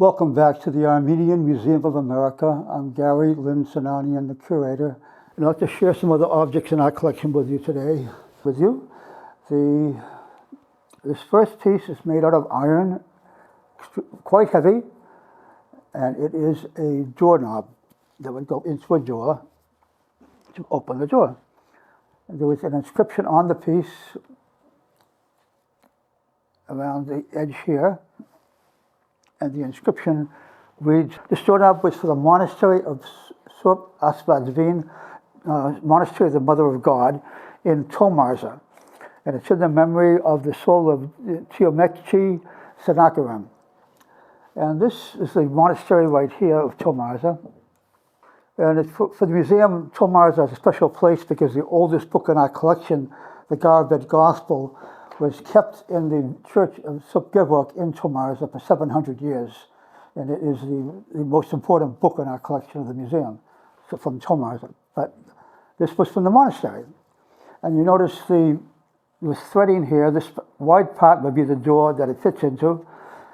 Welcome back to the Armenian Museum of America. I'm Gary Lind-Sinanian, the curator, and I'd like to share some other objects in our collection with you today. This first piece is made out of iron, quite heavy, and it is a doorknob that would go into a door to open the door. And there was an inscription on the piece around the edge here, and the inscription reads, "This doorknob was for the monastery of Sourp, Astvatsatsin, Monastery of the Mother of God in Tomarza. And it's in the memory of the soul of Tomarza Sennacherib." And this is the monastery right here of Tomarza. And it's for the museum, Tomarza is a special place because the oldest book in our collection, the Garabed Gospel, was kept in the church of Sourp in Tomarza for 700 years. And it is the most important book in our collection of the museum, so from Tomarza. But this was from the monastery. And you notice the threading here. This wide part would be the door that it fits into.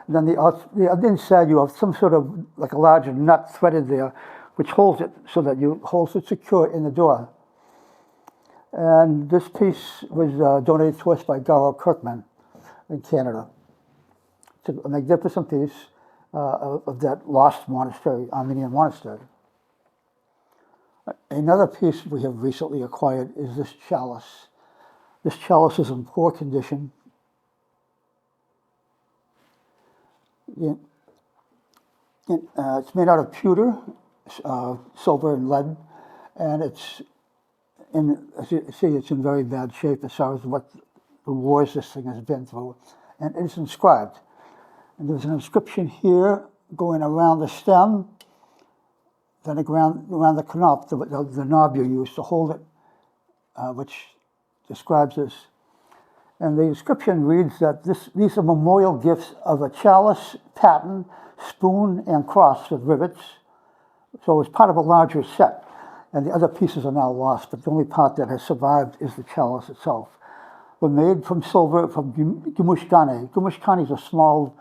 And then the inside you have some sort of like a large nut threaded there, which holds it so that holds it secure in the door. And this piece was donated to us by Kirkman in Canada. It's a magnificent piece of that lost monastery, Armenian monastery. Another piece we have recently acquired is this chalice. This chalice is in poor condition. It's made out of pewter, silver and lead, and as you see, it's in very bad shape as far as what the wars this thing has been through, and it's inscribed. And there's an inscription here going around the stem, then around the knop, the knob you use to hold it, which describes this. And the inscription reads that these are memorial gifts of a chalice, paten, spoon, and cross with rivets. So it's part of a larger set. And the other pieces are now lost, but the only part that has survived is the chalice itself. Were made from silver from Gumushkane. Gumushkane is a small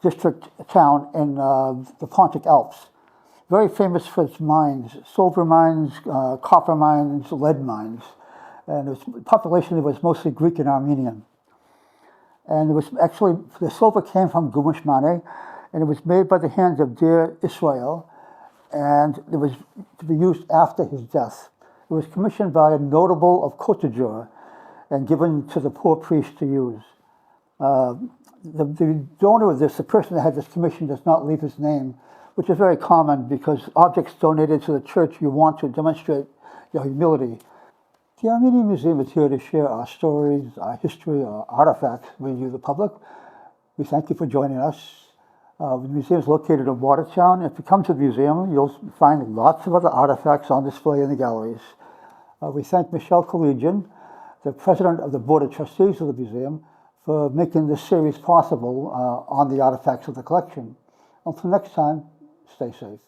district town in the Pontic Alps. Very famous for its mines, silver mines, copper mines, lead mines. And its population was mostly Greek and Armenian. And it was actually, the silver came from Gumushkane, and it was made by the hands of dear Israel, and it was to be used after his death. It was commissioned by a notable of Cottageur and given to the poor priest to use. The donor of this, the person that had this commission, does not leave his name, which is very common because objects donated to the church, you want to demonstrate your humility. The Armenian Museum is here to share our stories, our history, our artifacts with you, the public. We thank you for joining us. The museum is located in Watertown. If you come to the museum, you'll find lots of other artifacts on display in the galleries. We thank Michelle Collegian, the president of the Board of Trustees of the museum, for making this series possible on the artifacts of the collection. Until next time, stay safe.